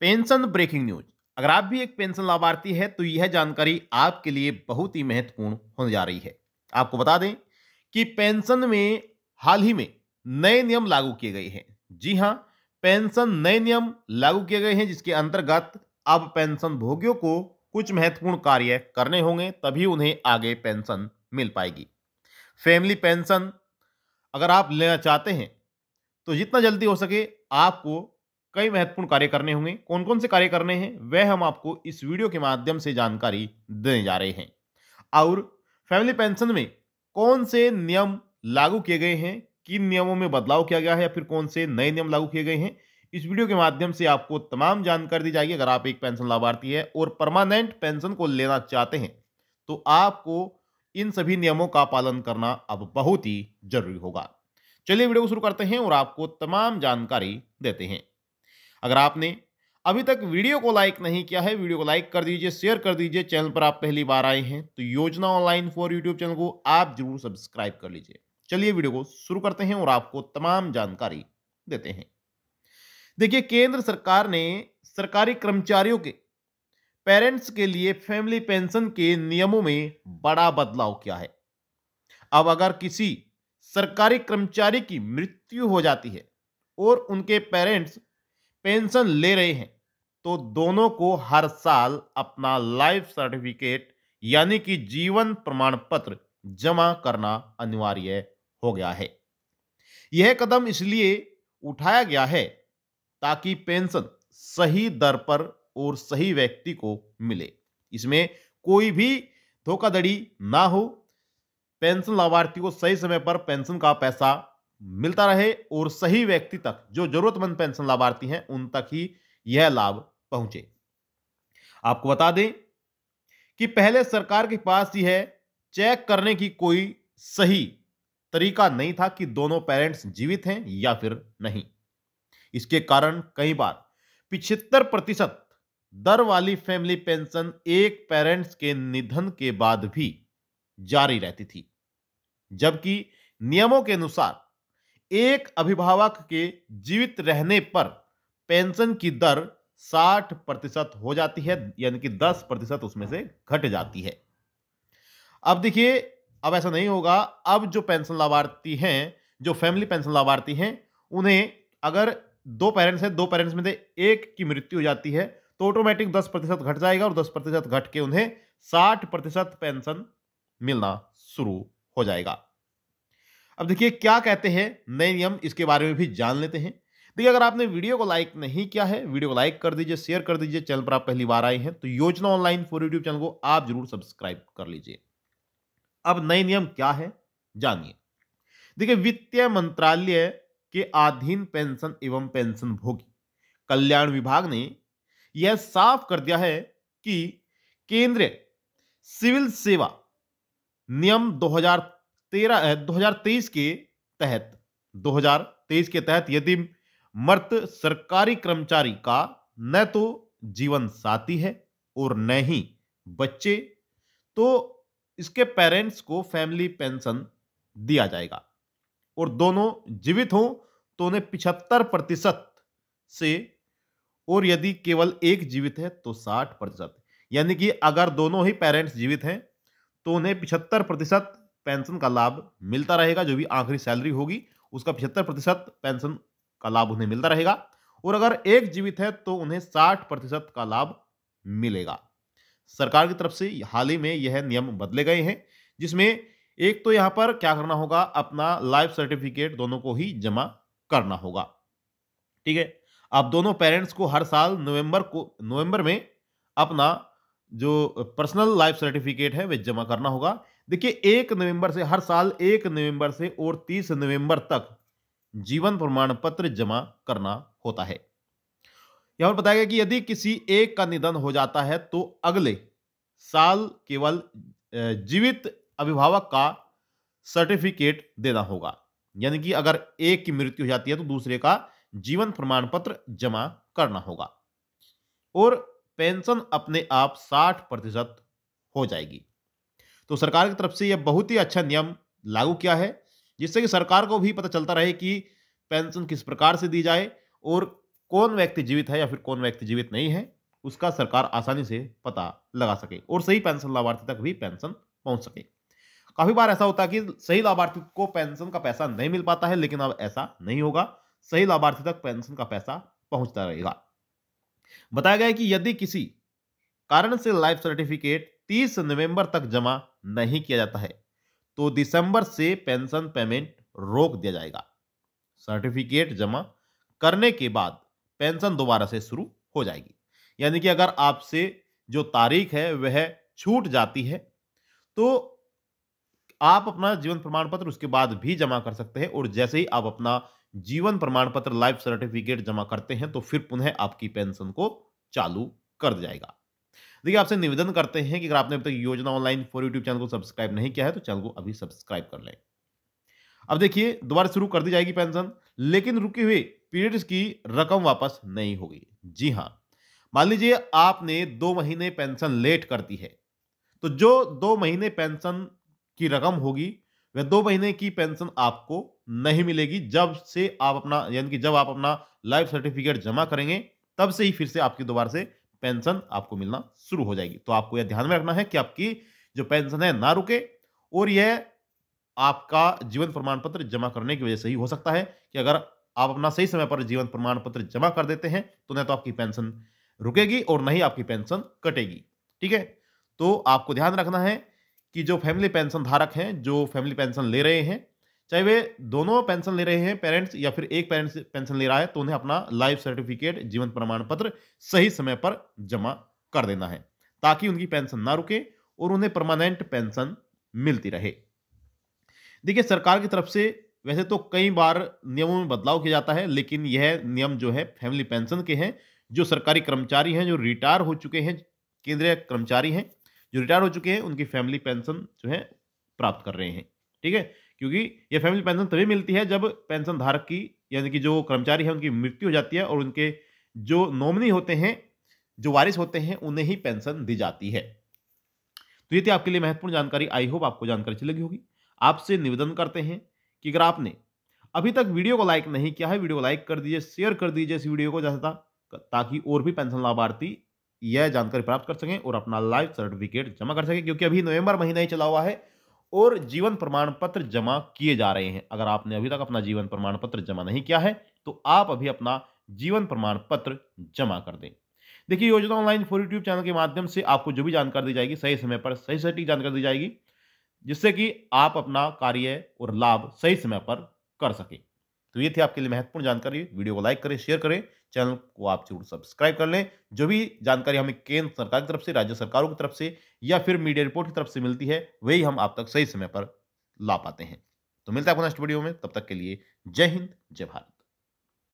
Pension breaking news. अगर आप भी एक पेंशन लाभार्थी है तो यह जानकारी आपके लिए बहुत ही महत्वपूर्ण होने जा रही है। आपको बता दें कि पेंशन में हाल ही में नए नियम लागू किए गए हैं। जी हां, पेंशन नए नियम लागू किए गए हैं जिसके अंतर्गत अब पेंशन भोगियों को कुछ महत्वपूर्ण कार्य करने होंगे, तभी उन्हें आगे पेंशन मिल पाएगी। फैमिली पेंशन अगर आप लेना चाहते हैं तो जितना जल्दी हो सके आपको कई महत्वपूर्ण कार्य करने होंगे। कौन-कौन से कार्य करने हैं, वह हम आपको इस वीडियो के माध्यम से जानकारी देने जा रहे हैं। और फैमिली पेंशन में कौन से नियम लागू किए गए हैं, किन नियमों में बदलाव किया गया है या फिर कौन से नए नियम लागू किए गए हैं, इस वीडियो के माध्यम से आपको तमाम जानकारी दी जाएगी। अगर आप एक पेंशन लाभार्थी है और परमानेंट पेंशन को लेना चाहते हैं, तो आपको इन सभी नियमों का पालन करना अब बहुत ही जरूरी होगा। चलिए वीडियो को शुरू करते हैं और आपको तमाम जानकारी देते हैं। अगर आपने अभी तक वीडियो को लाइक नहीं किया है, वीडियो को लाइक कर दीजिए, शेयर कर दीजिए। चैनल पर आप पहली बार आए हैं तो योजना ऑनलाइन फॉर यूट्यूब चैनल को आप जरूर सब्सक्राइब कर लीजिए। चलिए वीडियो को शुरू करते हैं और आपको तमाम जानकारी देते हैं। देखिए, केंद्र सरकार ने सरकारी कर्मचारियों के पेरेंट्स के लिए फैमिली पेंशन के नियमों में बड़ा बदलाव किया है। अब अगर किसी सरकारी कर्मचारी की मृत्यु हो जाती है और उनके पेरेंट्स पेंशन ले रहे हैं, तो दोनों को हर साल अपना लाइफ सर्टिफिकेट यानी कि जीवन प्रमाण पत्र जमा करना अनिवार्य हो गया है। यह कदम इसलिए उठाया गया है ताकि पेंशन सही दर पर और सही व्यक्ति को मिले, इसमें कोई भी धोखाधड़ी ना हो, पेंशन लाभार्थी को सही समय पर पेंशन का पैसा मिलता रहे और सही व्यक्ति तक, जो जरूरतमंद पेंशन लाभार्थी हैं, उन तक ही यह लाभ पहुंचे। आपको बता दें कि पहले सरकार के पास यह चेक करने की कोई सही तरीका नहीं था कि दोनों पेरेंट्स जीवित हैं या फिर नहीं। इसके कारण कई बार 75% दर वाली फैमिली पेंशन एक पेरेंट्स के निधन के बाद भी जारी रहती थी, जबकि नियमों के अनुसार एक अभिभावक के जीवित रहने पर पेंशन की दर 60% हो जाती है, यानी कि 10% उसमें से घट जाती है। अब देखिए, अब ऐसा नहीं होगा। अब जो पेंशन लाभार्थी हैं, जो फैमिली पेंशन लाभार्थी हैं, उन्हें अगर दो पेरेंट्स हैं, दो पेरेंट्स में से एक की मृत्यु हो जाती है तो ऑटोमेटिक 10% घट जाएगा और 10% घट के उन्हें 60% पेंशन मिलना शुरू हो जाएगा। अब देखिए क्या कहते हैं नए नियम, इसके बारे में भी जान लेते हैं। देखिए, अगर आपने वीडियो को लाइक नहीं किया है, वीडियो को लाइक कर दीजिए, शेयर कर दीजिए। चैनल पर आप पहली बार आए हैं तो योजना ऑनलाइन फॉर यूट्यूब चैनल को आप जरूर सब्सक्राइब कर लीजिए। अब नए नियम क्या है, जानिए। देखिए, वित्त मंत्रालय के अधीन पेंशन एवं पेंशन भोगी कल्याण विभाग ने यह साफ कर दिया है कि केंद्रीय सिविल सेवा नियम 2023 के तहत 2023 के तहत यदि मृत सरकारी कर्मचारी का न तो जीवन साथी है और न ही बच्चे, तो इसके पेरेंट्स को फैमिली पेंशन दिया जाएगा। और दोनों जीवित हों तो उन्हें 75% से, और यदि केवल एक जीवित है तो 60%। यानी कि अगर दोनों ही पेरेंट्स जीवित हैं तो उन्हें 75% पेंशन का लाभ मिलता रहेगा। जो भी आखिरी सैलरी होगी उसका 75% पेंशन का लाभ उन्हें मिलता रहेगा। और अगर एक जीवित है तो उन्हें 60% का लाभ मिलेगा। सरकार की तरफ से हाल ही में यह नियम बदले गए हैं, जिसमें एक तो यहां पर क्या करना होगा, अपना लाइफ सर्टिफिकेट दोनों को ही जमा करना होगा। ठीक है, अब दोनों पेरेंट्स को हर साल नवंबर में अपना जो पर्सनल लाइफ सर्टिफिकेट है वह जमा करना होगा। देखिए, 1 नवंबर से, हर साल 1 नवंबर से और 30 नवंबर तक जीवन प्रमाण पत्र जमा करना होता है। यहां पर बताया गया कि यदि किसी एक का निधन हो जाता है तो अगले साल केवल जीवित अभिभावक का सर्टिफिकेट देना होगा। यानी कि अगर एक की मृत्यु हो जाती है तो दूसरे का जीवन प्रमाण पत्र जमा करना होगा और पेंशन अपने आप 60% हो जाएगी। तो सरकार की तरफ से यह बहुत ही अच्छा नियम लागू किया है, जिससे कि सरकार को भी पता चलता रहे कि पेंशन किस प्रकार से दी जाए और कौन व्यक्ति जीवित है या फिर कौन व्यक्ति जीवित नहीं है, उसका सरकार आसानी से पता लगा सके और सही पेंशन लाभार्थी तक भी पेंशन पहुंच सके। काफी बार ऐसा होता है कि सही लाभार्थी को पेंशन का पैसा नहीं मिल पाता है, लेकिन अब ऐसा नहीं होगा। सही लाभार्थी तक पेंशन का पैसा पहुंचता रहेगा। बताया गया है कि यदि किसी कारण से लाइफ सर्टिफिकेट 30 नवंबर तक जमा नहीं किया जाता है तो दिसंबर से पेंशन पेमेंट रोक दिया जाएगा। सर्टिफिकेट जमा करने के बाद पेंशन दोबारा से शुरू हो जाएगी। यानी कि अगर आपसे जो तारीख है वह छूट जाती है तो आप अपना जीवन प्रमाण पत्र उसके बाद भी जमा कर सकते हैं, और जैसे ही आप अपना जीवन प्रमाण पत्र लाइफ सर्टिफिकेट जमा करते हैं तो फिर पुनः आपकी पेंशन को चालू कर दिया जाएगा। देखिए, आपसे निवेदन करते हैं कि अगर आपने अभी तक योजना ऑनलाइन फॉर यूट्यूब चैनल को सब्सक्राइब नहीं किया है तो चैनल को अभी सब्सक्राइब कर लें। अब देखिए, दोबारा शुरू कर दी जाएगी पेंशन, लेकिन रुकी हुई पीरियड्स की रकम वापस नहीं होगी। जी हां, मान लीजिए आपने 2 महीने पेंशन लेट कर दी है, तो जो 2 महीने पेंशन की रकम होगी वह 2 महीने की पेंशन आपको नहीं मिलेगी। जब से आप अपना यानी कि जब आप अपना लाइफ सर्टिफिकेट जमा करेंगे तब से ही फिर से आपकी दोबारा से पेंशन आपको मिलना शुरू हो जाएगी। तो आपको यह ध्यान में रखना है कि आपकी जो पेंशन है ना रुके, और यह आपका जीवन प्रमाण पत्र जमा करने की वजह से ही हो सकता है कि अगर आप अपना सही समय पर जीवन प्रमाण पत्र जमा कर देते हैं तो न तो आपकी पेंशन रुकेगी और न ही आपकी पेंशन कटेगी। ठीक है, तो आपको ध्यान रखना है कि जो फैमिली पेंशन धारक हैं, जो फैमिली पेंशन ले रहे हैं, चाहे वे दोनों पेंशन ले रहे हैं पेरेंट्स या फिर एक पेरेंट्स पेंशन ले रहा है, तो उन्हें अपना लाइफ सर्टिफिकेट जीवन प्रमाण पत्र सही समय पर जमा कर देना है ताकि उनकी पेंशन ना रुके और उन्हें परमानेंट पेंशन मिलती रहे। देखिए, सरकार की तरफ से वैसे तो कई बार नियमों में बदलाव किया जाता है, लेकिन यह नियम जो है फैमिली पेंशन के हैं। जो सरकारी कर्मचारी हैं, जो रिटायर हो चुके हैं, केंद्रीय कर्मचारी हैं जो रिटायर हो चुके हैं, उनकी फैमिली पेंशन जो है प्राप्त कर रहे हैं। ठीक है, क्योंकि यह फैमिली पेंशन तभी मिलती है जब पेंशन धारक की यानी कि जो कर्मचारी है उनकी मृत्यु हो जाती है और उनके जो नॉमिनी होते हैं, जो वारिस होते हैं, उन्हें ही पेंशन दी जाती है। तो ये थी आपके लिए महत्वपूर्ण जानकारी। आई होप आपको जानकारी अच्छी लगी होगी। आपसे निवेदन करते हैं कि अगर आपने अभी तक वीडियो को लाइक नहीं किया है, वीडियो को लाइक कर दीजिए, शेयर कर दीजिए इस वीडियो को जैसा ताकि और भी पेंशन लाभार्थी यह जानकारी प्राप्त कर सकें और अपना लाइफ सर्टिफिकेट जमा कर सकें, क्योंकि अभी नवंबर महीना ही चला हुआ है और जीवन प्रमाण पत्र जमा किए जा रहे हैं। अगर आपने अभी तक अपना जीवन प्रमाण पत्र जमा नहीं किया है तो आप अभी अपना जीवन प्रमाण पत्र जमा कर दें। देखिए, योजना ऑनलाइन फॉर यूट्यूब चैनल के माध्यम से आपको जो भी जानकारी दी जाएगी सही समय पर सही सटीक जानकारी दी जाएगी, जिससे कि आप अपना कार्य और लाभ सही समय पर कर सकें। तो ये थी आपके लिए महत्वपूर्ण जानकारी। वीडियो को लाइक करें, शेयर करें, चैनल को आप जरूर सब्सक्राइब कर लें। जो भी जानकारी हमें केंद्र सरकार की तरफ से, राज्य सरकारों की तरफ से या फिर मीडिया रिपोर्ट की तरफ से मिलती है, वही हम आप तक सही समय पर ला पाते हैं। तो मिलता है आपको नेक्स्ट वीडियो में, तब तक के लिए जय हिंद, जय भारत।